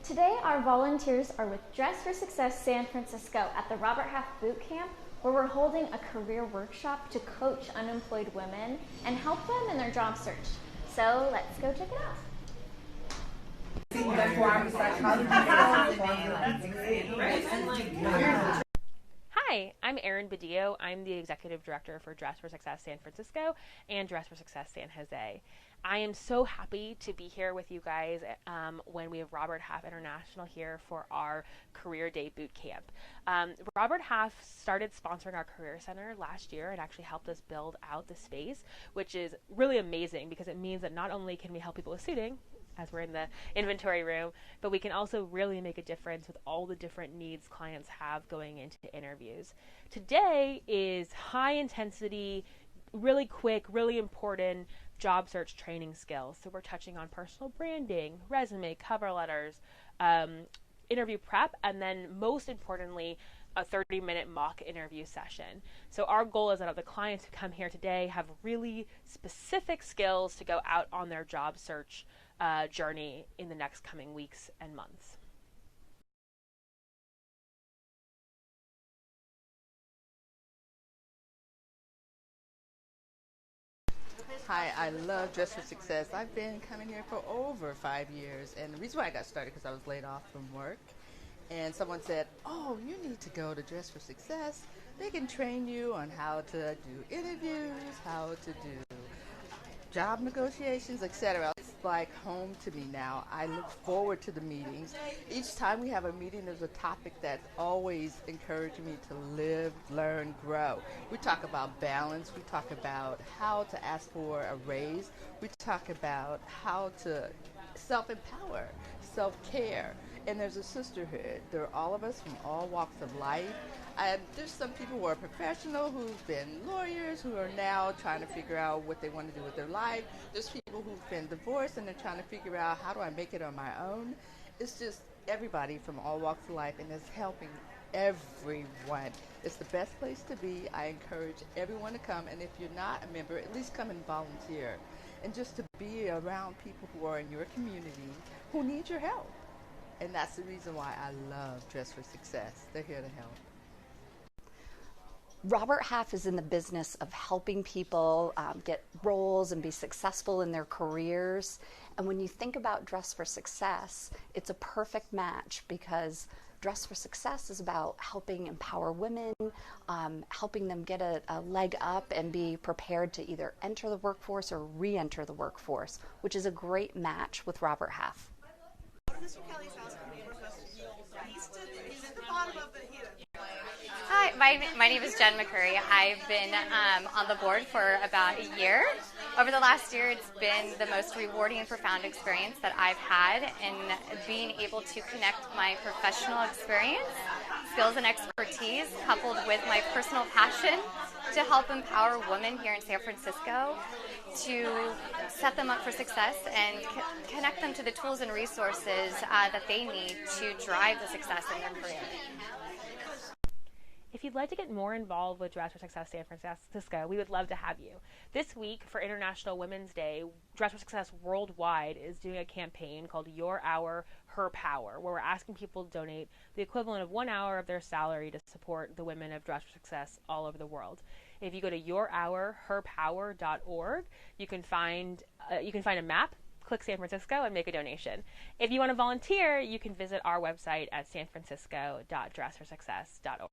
Today, our volunteers are with Dress for Success San Francisco at the Robert Half Boot Camp, where we're holding a career workshop to coach unemployed women and help them in their job search. So let's go check it out. Hi, I'm Erin. I'm the Executive Director for Dress for Success San Francisco and Dress for Success San Jose. I am so happy to be here with you guys when we have Robert Half International here for our Career Day Boot Camp. Robert Half started sponsoring our Career Center last year and actually helped us build out the space, which is really amazing because it means that not only can we help people with suiting, as we're in the inventory room, but we can also really make a difference with all the different needs clients have going into interviews. Today is high intensity, really quick, really important job search training skills. So we're touching on personal branding, resume, cover letters, interview prep, and then most importantly, a 30-minute mock interview session. So our goal is that the clients who come here today have really specific skills to go out on their job search journey in the next coming weeks and months. Hi, I love Dress for Success. I've been coming here for over 5 years, and the reason why I got started because I was laid off from work, and someone said, oh, you need to go to Dress for Success. They can train you on how to do interviews, how to do job negotiations, etc. It's like home to me now. I look forward to the meetings. Each time we have a meeting, there's a topic that's always encouraging me to live, learn, grow. We talk about balance. We talk about how to ask for a raise. We talk about how to self-empower, self-care. And there's a sisterhood. There are all of us from all walks of life. There's some people who are professional, who've been lawyers, who are now trying to figure out what they want to do with their life. There's people who've been divorced and they're trying to figure out, how do I make it on my own? It's just everybody from all walks of life, and it's helping everyone. It's the best place to be. I encourage everyone to come, and if you're not a member, at least come and volunteer. And just to be around people who are in your community who need your help. And that's the reason why I love Dress for Success. They're here to help. Robert Half is in the business of helping people get roles and be successful in their careers. And when you think about Dress for Success, it's a perfect match because Dress for Success is about helping empower women, helping them get a leg up and be prepared to either enter the workforce or re-enter the workforce, which is a great match with Robert Half. Hi, my name is Jen McCurry. I've been on the board for about a year. Over the last year, it's been the most rewarding and profound experience that I've had in being able to connect my professional experience, skills, and expertise coupled with my personal passion to help empower women here in San Francisco to set them up for success and connect them to the tools and resources that they need to drive the success in their career. If you'd like to get more involved with Dress for Success San Francisco, we would love to have you. This week, for International Women's Day, Dress for Success Worldwide is doing a campaign called Your Hour, Her Power, where we're asking people to donate the equivalent of 1 hour of their salary to support the women of Dress for Success all over the world. If you go to yourhourherpower.org, you can find a map, click San Francisco, and make a donation. If you want to volunteer, you can visit our website at sanfrancisco.dressforsuccess.org.